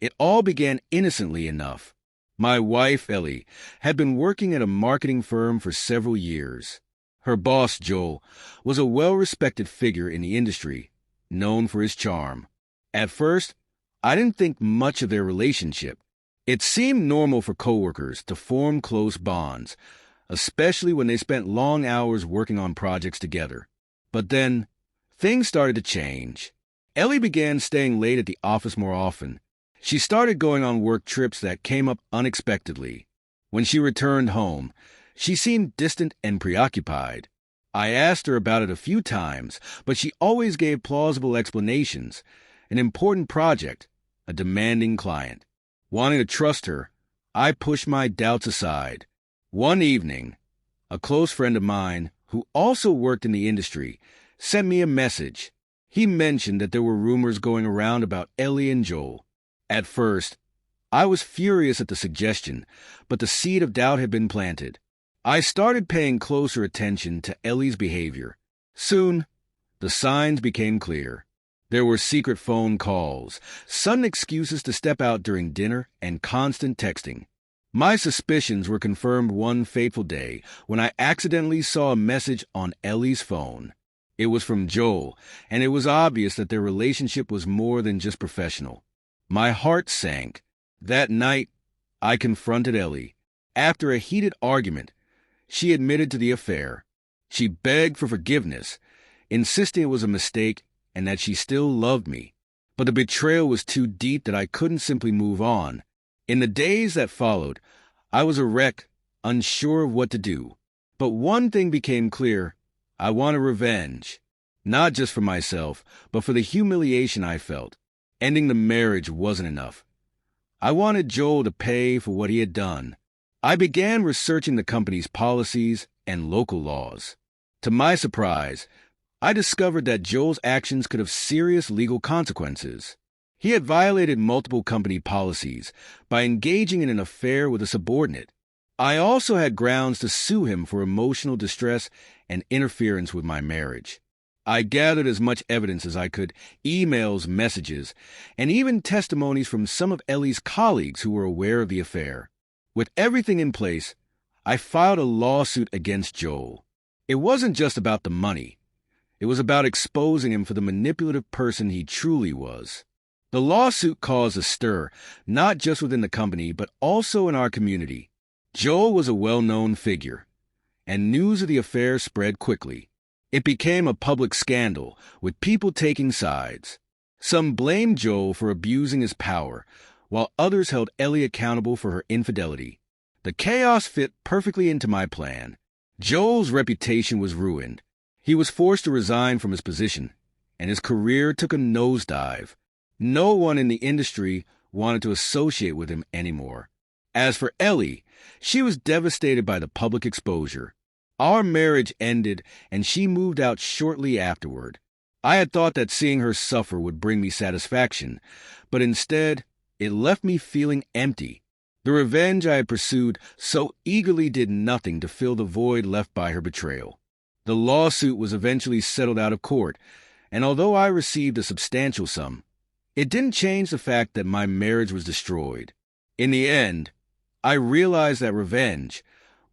It all began innocently enough. My wife, Ellie, had been working at a marketing firm for several years. Her boss, Joel, was a well-respected figure in the industry, known for his charm. At first, I didn't think much of their relationship. It seemed normal for coworkers to form close bonds, especially when they spent long hours working on projects together. But then, things started to change. Ellie began staying late at the office more often. She started going on work trips that came up unexpectedly. When she returned home, she seemed distant and preoccupied. I asked her about it a few times, but she always gave plausible explanations. An important project, a demanding client. Wanting to trust her, I pushed my doubts aside. One evening, a close friend of mine, who also worked in the industry, sent me a message. He mentioned that there were rumors going around about Ellie and Joel. At first, I was furious at the suggestion, but the seed of doubt had been planted. I started paying closer attention to Ellie's behavior. Soon, the signs became clear. There were secret phone calls, sudden excuses to step out during dinner, and constant texting. My suspicions were confirmed one fateful day when I accidentally saw a message on Ellie's phone. It was from Joel, and it was obvious that their relationship was more than just professional. My heart sank. That night, I confronted Ellie. After a heated argument, she admitted to the affair. She begged for forgiveness, insisting it was a mistake and that she still loved me. But the betrayal was too deep that I couldn't simply move on. In the days that followed, I was a wreck, unsure of what to do. But one thing became clear. I wanted revenge. Not just for myself, but for the humiliation I felt. Ending the marriage wasn't enough. I wanted Joel to pay for what he had done. I began researching the company's policies and local laws. To my surprise, I discovered that Joel's actions could have serious legal consequences. He had violated multiple company policies by engaging in an affair with a subordinate. I also had grounds to sue him for emotional distress and interference with my marriage. I gathered as much evidence as I could, emails, messages, and even testimonies from some of Ellie's colleagues who were aware of the affair. With everything in place, I filed a lawsuit against Joel. It wasn't just about the money. It was about exposing him for the manipulative person he truly was. The lawsuit caused a stir, not just within the company, but also in our community. Joel was a well-known figure, and news of the affair spread quickly. It became a public scandal, with people taking sides. Some blamed Joel for abusing his power, while others held Ellie accountable for her infidelity. The chaos fit perfectly into my plan. Joel's reputation was ruined. He was forced to resign from his position, and his career took a nosedive. No one in the industry wanted to associate with him anymore. As for Ellie, she was devastated by the public exposure. Our marriage ended, and she moved out shortly afterward. I had thought that seeing her suffer would bring me satisfaction, but instead, it left me feeling empty. The revenge I had pursued so eagerly did nothing to fill the void left by her betrayal. The lawsuit was eventually settled out of court, and although I received a substantial sum, it didn't change the fact that my marriage was destroyed. In the end, I realized that revenge,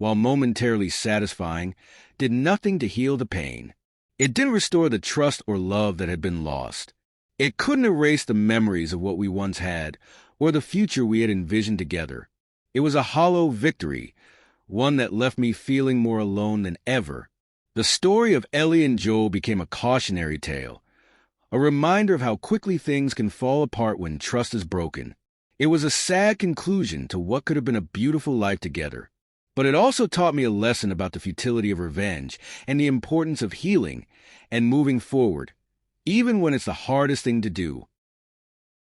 while momentarily satisfying, did nothing to heal the pain. It didn't restore the trust or love that had been lost. It couldn't erase the memories of what we once had or the future we had envisioned together. It was a hollow victory, one that left me feeling more alone than ever. The story of Ellie and Joel became a cautionary tale, a reminder of how quickly things can fall apart when trust is broken. It was a sad conclusion to what could have been a beautiful life together. But it also taught me a lesson about the futility of revenge and the importance of healing and moving forward, even when it's the hardest thing to do.